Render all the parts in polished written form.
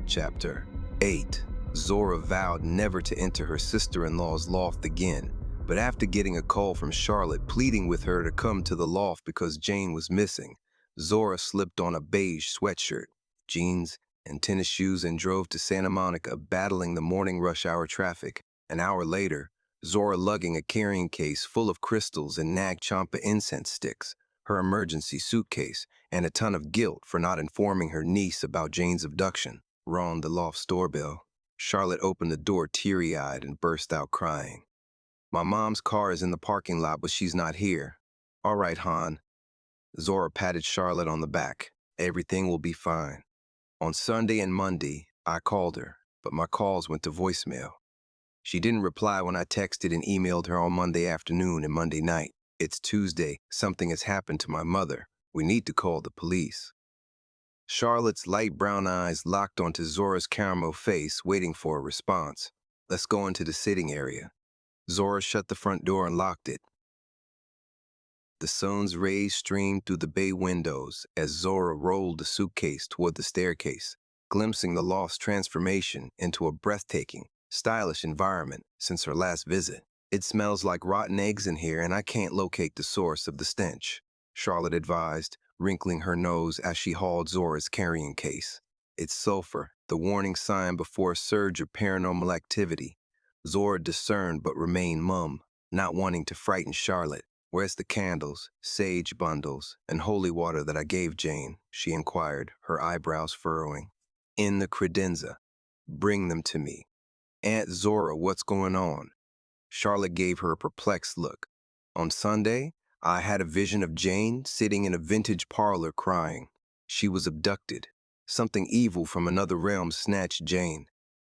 Chapter 8. Zora vowed never to enter her sister-in-law's loft again, but after getting a call from Charlotte pleading with her to come to the loft because Jane was missing, Zora slipped on a beige sweatshirt, jeans, and tennis shoes and drove to Santa Monica, battling the morning rush hour traffic. An hour later, Zora lugging a carrying case full of crystals and Nag Champa incense sticks, her emergency suitcase, and a ton of guilt for not informing her niece about Jane's abduction. Rang the loft's doorbell. Charlotte opened the door teary-eyed and burst out crying. "My mom's car is in the parking lot, but she's not here." "All right, Han." Zora patted Charlotte on the back. "Everything will be fine." On Sunday and Monday, I called her, but my calls went to voicemail. She didn't reply when I texted and emailed her on Monday afternoon and Monday night. "It's Tuesday. Something has happened to my mother. We need to call the police." Charlotte's light brown eyes locked onto Zora's caramel face, waiting for a response. "Let's go into the sitting area." Zora shut the front door and locked it. The sun's rays streamed through the bay windows as Zora rolled the suitcase toward the staircase, glimpsing the loft's transformation into a breathtaking, stylish environment since her last visit. "It smells like rotten eggs in here and I can't locate the source of the stench," Charlotte advised, wrinkling her nose as she hauled Zora's carrying case. "It's sulfur, the warning sign before a surge of paranormal activity." Zora discerned but remained mum, not wanting to frighten Charlotte. "Where's the candles, sage bundles, and holy water that I gave Jane?" she inquired, her eyebrows furrowing. "In the credenza. Bring them to me." "Aunt Zora, what's going on?" Charlotte gave her a perplexed look. "On Sunday, I had a vision of Jane sitting in a vintage parlor crying. She was abducted. Something evil from another realm snatched Jane.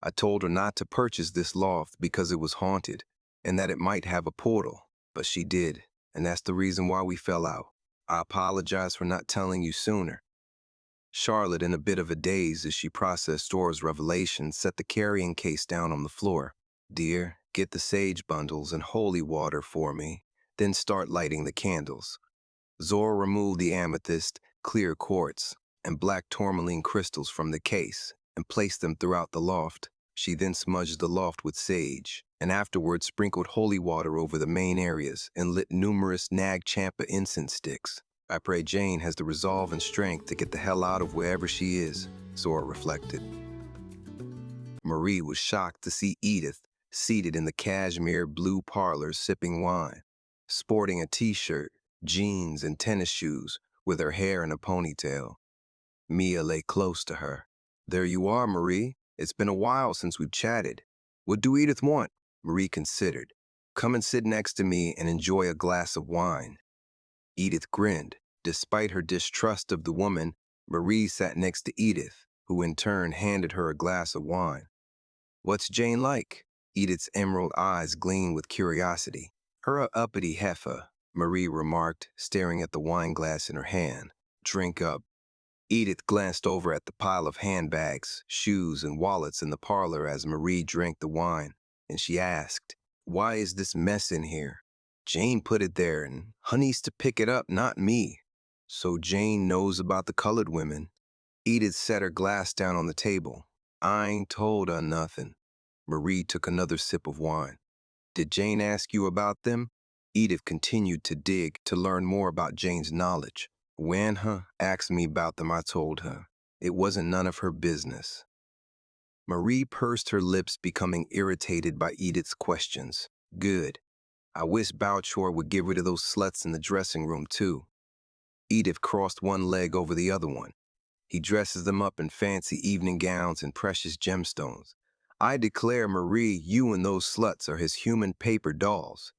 I told her not to purchase this loft because it was haunted and that it might have a portal, but she did, and that's the reason why we fell out. I apologize for not telling you sooner." Charlotte, in a bit of a daze as she processed Zora's revelation, set the carrying case down on the floor. "Dear, get the sage bundles and holy water for me, then start lighting the candles." Zora removed the amethyst, clear quartz, and black tourmaline crystals from the case and placed them throughout the loft. She then smudged the loft with sage, and afterwards sprinkled holy water over the main areas and lit numerous Nag Champa incense sticks. "I pray Jane has the resolve and strength to get the hell out of wherever she is," Zora reflected. Marie was shocked to see Edith seated in the cashmere blue parlor sipping wine, sporting a t-shirt, jeans, and tennis shoes with her hair in a ponytail. Mia lay close to her. "There you are, Marie. It's been a while since we've chatted. What do Edith want?" Marie considered. "Come and sit next to me and enjoy a glass of wine." Edith grinned. Despite her distrust of the woman, Marie sat next to Edith, who in turn handed her a glass of wine. "What's Jane like?" Edith's emerald eyes gleamed with curiosity. "Her a uppity heifer," Marie remarked, staring at the wine glass in her hand. "Drink up." Edith glanced over at the pile of handbags, shoes, and wallets in the parlor as Marie drank the wine, and she asked, "Why is this mess in here?" "Jane put it there, and Honey's to pick it up, not me." "So Jane knows about the colored women." Edith set her glass down on the table. "I ain't told her nothing." Marie took another sip of wine. "Did Jane ask you about them?" Edith continued to dig to learn more about Jane's knowledge. "When her asked me about them, I told her. It wasn't none of her business." Marie pursed her lips, becoming irritated by Edith's questions. "Good. I wish Bouchor would get rid of those sluts in the dressing room, too." Edith crossed one leg over the other one. "He dresses them up in fancy evening gowns and precious gemstones. I declare, Marie, you and those sluts are his human paper dolls.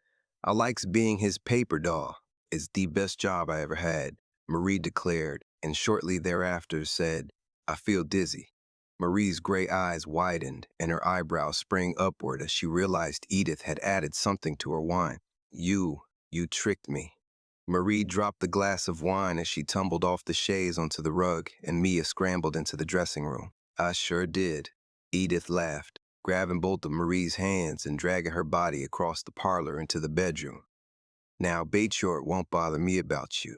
I likes being his paper doll. It's the best job I ever had," Marie declared, and shortly thereafter said, "I feel dizzy." Marie's gray eyes widened and her eyebrows sprang upward as she realized Edith had added something to her wine. You tricked me." Marie dropped the glass of wine as she tumbled off the chaise onto the rug, and Mia scrambled into the dressing room. "I sure did." Edith laughed, grabbing both of Marie's hands and dragging her body across the parlor into the bedroom. "Now, Bateshort won't bother me about you.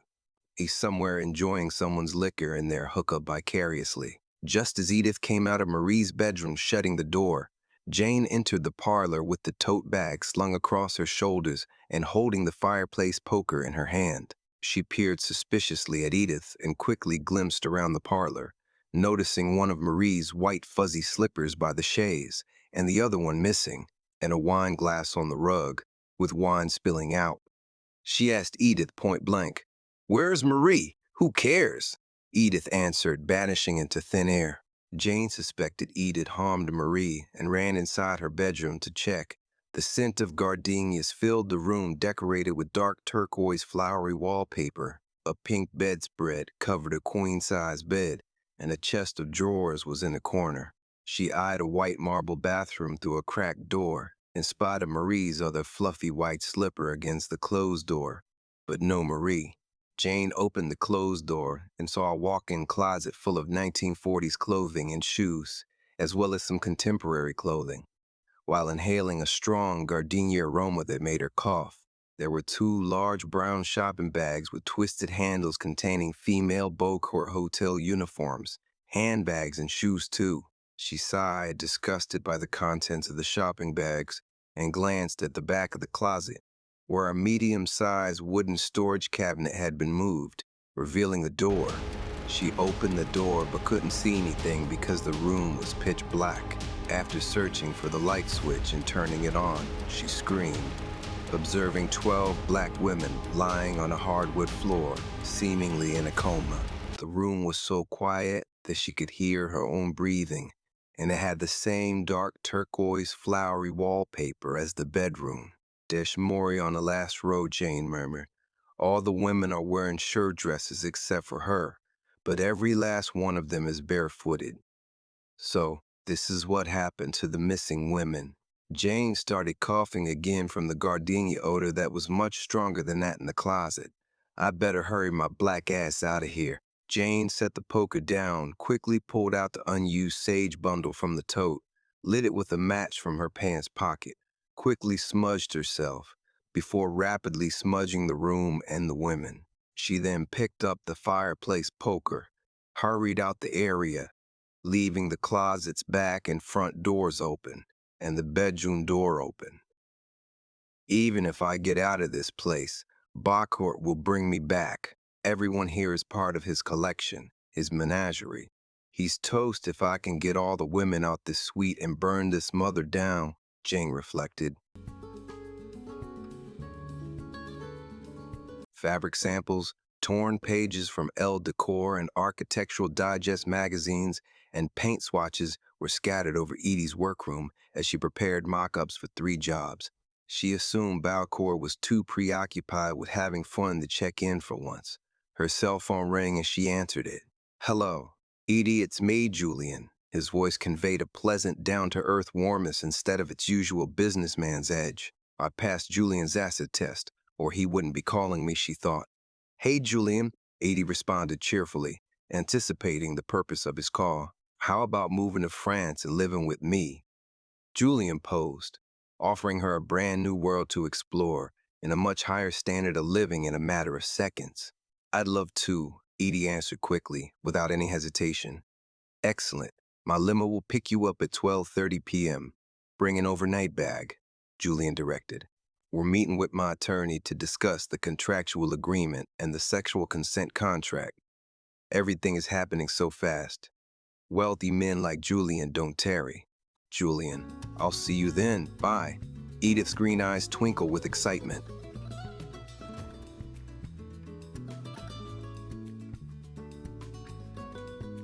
He's somewhere enjoying someone's liquor in their hookup vicariously. Just as Edith came out of Marie's bedroom, shutting the door, Jane entered the parlor with the tote bag slung across her shoulders and holding the fireplace poker in her hand. She peered suspiciously at Edith and quickly glimpsed around the parlor, noticing one of Marie's white fuzzy slippers by the chaise and the other one missing, and a wine glass on the rug, with wine spilling out. She asked Edith point blank, "Where's Marie? Who cares?" Edith answered, vanishing into thin air. Jane suspected Edith harmed Marie and ran inside her bedroom to check. The scent of gardenias filled the room, decorated with dark turquoise flowery wallpaper. A pink bedspread covered a queen-size bed, and a chest of drawers was in a corner. She eyed a white marble bathroom through a cracked door and spotted Marie's other fluffy white slipper against the closed door, but no Marie. Jane opened the closed door and saw a walk-in closet full of 1940s clothing and shoes, as well as some contemporary clothing. While inhaling a strong gardenia aroma that made her cough, there were two large brown shopping bags with twisted handles containing female Beaucourt hotel uniforms, handbags, and shoes too. She sighed, disgusted by the contents of the shopping bags, and glanced at the back of the closet, where a medium-sized wooden storage cabinet had been moved, revealing a door. She opened the door but couldn't see anything because the room was pitch black. After searching for the light switch and turning it on, she screamed, observing 12 black women lying on a hardwood floor, seemingly in a coma. The room was so quiet that she could hear her own breathing, and it had the same dark turquoise flowery wallpaper as the bedroom. "There's Maury on the last row," Jane murmured. "All the women are wearing shirt dresses except for her, but every last one of them is barefooted. So, this is what happened to the missing women." Jane started coughing again from the gardenia odor that was much stronger than that in the closet. "I better hurry my black ass out of here." Jane set the poker down, quickly pulled out the unused sage bundle from the tote, lit it with a match from her pants pocket, quickly smudged herself, before rapidly smudging the room and the women. She then picked up the fireplace poker, hurried out the area, leaving the closet's back and front doors open, and the bedroom door open. "Even if I get out of this place, Beaucourt will bring me back. Everyone here is part of his collection, his menagerie. He's toast if I can get all the women out this suite and burn this mother down," Jane reflected. Fabric samples, torn pages from Elle Decor and Architectural Digest magazines, and paint swatches were scattered over Edie's workroom as she prepared mock-ups for 3 jobs. She assumed Balcour was too preoccupied with having fun to check in for once. Her cell phone rang and she answered it. "Hello, Edie, it's me, Julian." His voice conveyed a pleasant, down-to-earth warmness instead of its usual businessman's edge. "I passed Julian's acid test, or he wouldn't be calling me," she thought. "Hey, Julian," Edie responded cheerfully, anticipating the purpose of his call. "How about moving to France and living with me?" Julian posed, offering her a brand new world to explore and a much higher standard of living in a matter of seconds. "I'd love to," Edie answered quickly, without any hesitation. "Excellent. My limo will pick you up at 12:30 p.m. Bring an overnight bag," Julian directed. "We're meeting with my attorney to discuss the contractual agreement and the sexual consent contract. Everything is happening so fast. Wealthy men like Julian don't tarry." "Julian, I'll see you then. Bye." Edith's green eyes twinkle with excitement.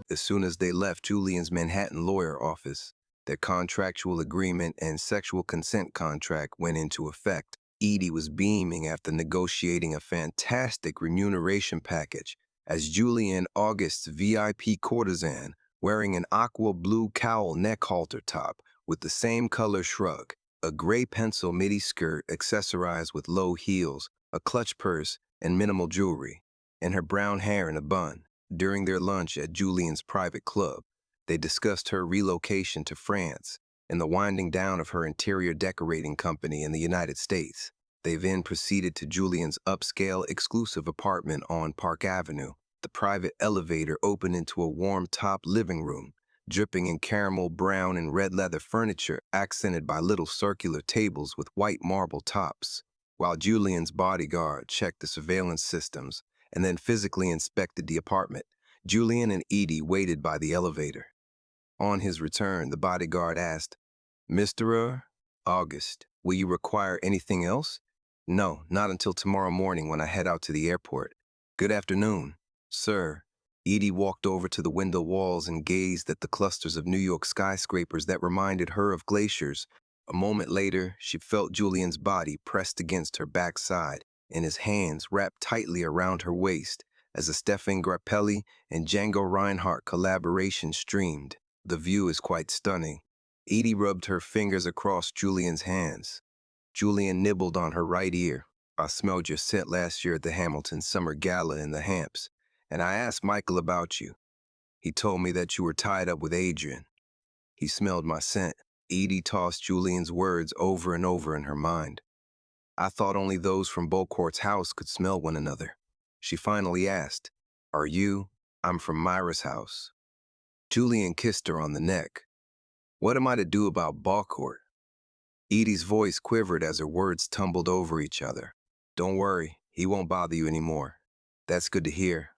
As soon as they left Julian's Manhattan lawyer office, their contractual agreement and sexual consent contract went into effect. Edie was beaming after negotiating a fantastic remuneration package as Julian August's VIP courtesan, wearing an aqua blue cowl neck halter top with the same color shrug, a gray pencil midi skirt accessorized with low heels, a clutch purse, and minimal jewelry, and her brown hair in a bun. During their lunch at Julian's private club, they discussed her relocation to France and the winding down of her interior decorating company in the United States. They then proceeded to Julian's upscale, exclusive apartment on Park Avenue. The private elevator opened into a warm top living room, dripping in caramel brown and red leather furniture accented by little circular tables with white marble tops, while Julian's bodyguard checked the surveillance systems and then physically inspected the apartment. Julian and Edie waited by the elevator. On his return, the bodyguard asked, Mr. August, will you require anything else? No, not until tomorrow morning when I head out to the airport. Good afternoon, sir. Edie walked over to the window walls and gazed at the clusters of New York skyscrapers that reminded her of glaciers. A moment later, she felt Julian's body pressed against her backside and his hands wrapped tightly around her waist as a Stefan Grappelli and Django Reinhardt collaboration streamed. The view is quite stunning. Edie rubbed her fingers across Julian's hands. Julian nibbled on her right ear. I smelled your scent last year at the Hamilton Summer Gala in the Hamps, and I asked Michael about you. He told me that you were tied up with Adrian. He smelled my scent. Edie tossed Julian's words over and over in her mind. I thought only those from Beaucourt's house could smell one another. She finally asked, Are you? I'm from Myra's house. Julian kissed her on the neck. What am I to do about Beaucourt? Edie's voice quivered as her words tumbled over each other. Don't worry, he won't bother you anymore. That's good to hear.